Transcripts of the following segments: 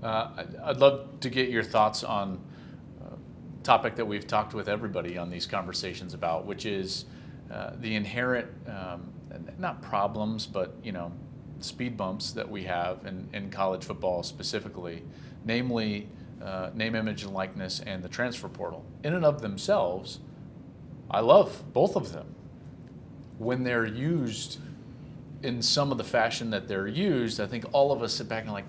I'd love to get your thoughts on a topic that we've talked with everybody on these conversations about, which is the inherent, not problems, but speed bumps that we have in college football specifically, namely name, image, and likeness and the transfer portal. In and of themselves, I love both of them. When they're used in some of the fashion that they're used, I think all of us sit back and like,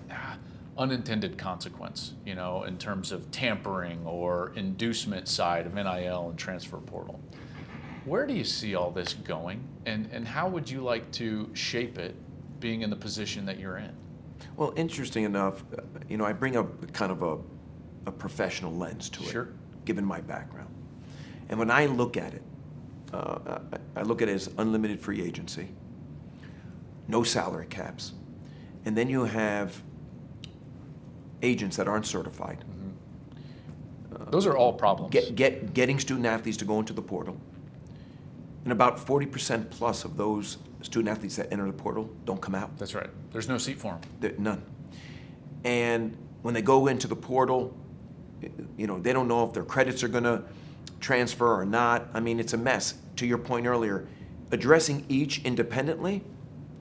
unintended consequence, in terms of tampering or inducement side of NIL and transfer portal. Where do you see all this going, and how would you like to shape it, being in the position that you're in? Well, interesting enough, I bring up kind of a professional lens to it, Sure. Given my background. And when I look at it, I look at it as unlimited free agency, no salary caps, and then you have agents that aren't certified. Mm-hmm. Those are all problems. Getting student athletes to go into the portal, and about 40% plus of those student athletes that enter the portal don't come out. That's right. There's no seat for them. None. And when they go into the portal, they don't know if their credits are going to transfer or not. I mean, it's a mess. To your point earlier, addressing each independently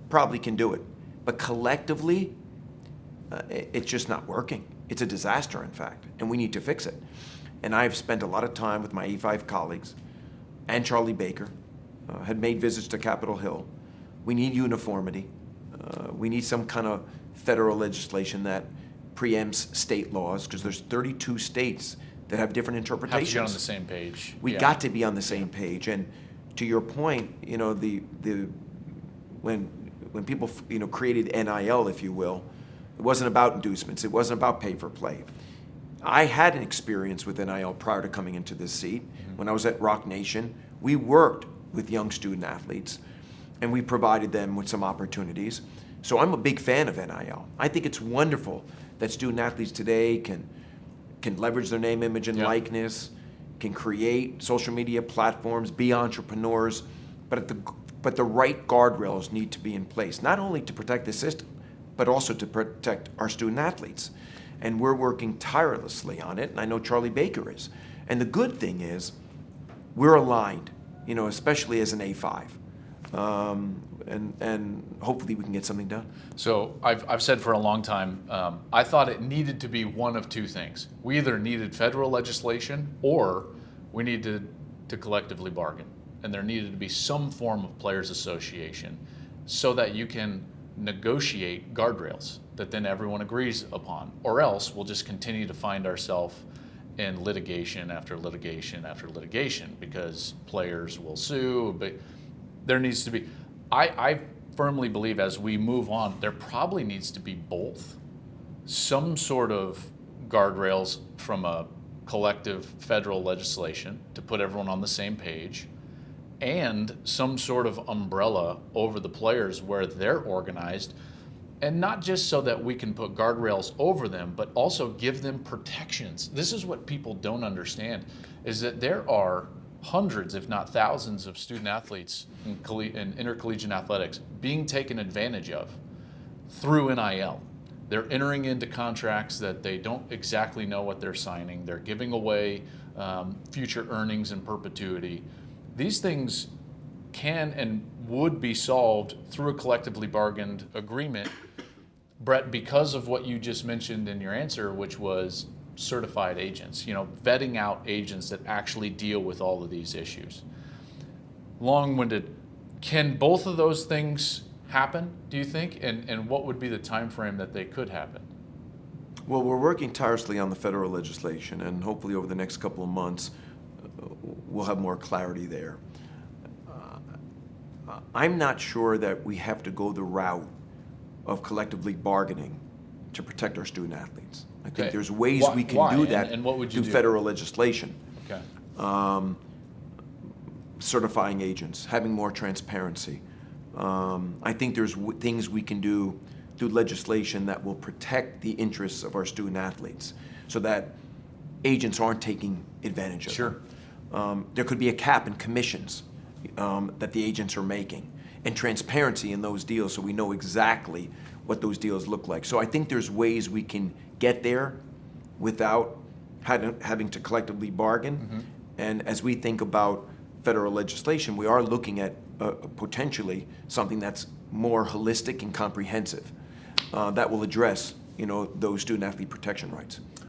probably can do it, but collectively, it's just not working. It's a disaster, in fact, and we need to fix it. And I've spent a lot of time with my E5 colleagues and Charlie Baker, had made visits to Capitol Hill. We need uniformity. We need some kind of federal legislation that preempts state laws, because there's 32 states that have different interpretations. Have to get on the same page. We got to be on the same page. And to your point, when people created NIL, if you will, it wasn't about inducements. It wasn't about pay for play. I had an experience with NIL prior to coming into this seat. Mm-hmm. When I was at Rock Nation, we worked with young student athletes, and we provided them with some opportunities. So I'm a big fan of NIL. I think it's wonderful that student athletes today can leverage their name, image, and likeness, can create social media platforms, be entrepreneurs, but the right guardrails need to be in place, not only to protect the system, but also to protect our student athletes. And we're working tirelessly on it, and I know Charlie Baker is. And the good thing is, we're aligned, especially as an A5. And hopefully we can get something done. So I've said for a long time, I thought it needed to be one of two things. We either needed federal legislation or we needed to collectively bargain. And there needed to be some form of players association so that you can negotiate guardrails that then everyone agrees upon, or else we'll just continue to find ourselves in litigation after litigation after litigation, because players will sue. But there needs to be, I firmly believe as we move on, there probably needs to be both. Some sort of guardrails from a collective federal legislation to put everyone on the same page, and some sort of umbrella over the players where they're organized, and not just so that we can put guardrails over them, but also give them protections. This is what people don't understand, is that there are hundreds, if not thousands, of student athletes in intercollegiate athletics being taken advantage of through NIL. They're entering into contracts that they don't exactly know what they're signing. They're giving away future earnings in perpetuity. These things can and would be solved through a collectively bargained agreement, Brett, because of what you just mentioned in your answer, which was certified agents, vetting out agents that actually deal with all of these issues. Long-winded. Can both of those things happen, do you think? And what would be the time frame that they could happen? Well, we're working tirelessly on the federal legislation, and hopefully over the next couple of months, we'll have more clarity there. I'm not sure that we have to go the route of collectively bargaining to protect our student athletes. I think there's ways we can do that and what would you through federal legislation. Okay. Certifying agents, having more transparency. I think there's things we can do through legislation that will protect the interests of our student athletes so that agents aren't taking advantage of them. There could be a cap in commissions that the agents are making, and transparency in those deals so we know exactly what those deals look like. So I think there's ways we can get there without having to collectively bargain. And as we think about federal legislation, we are looking at potentially something that's more holistic and comprehensive that will address, those student athlete protection rights.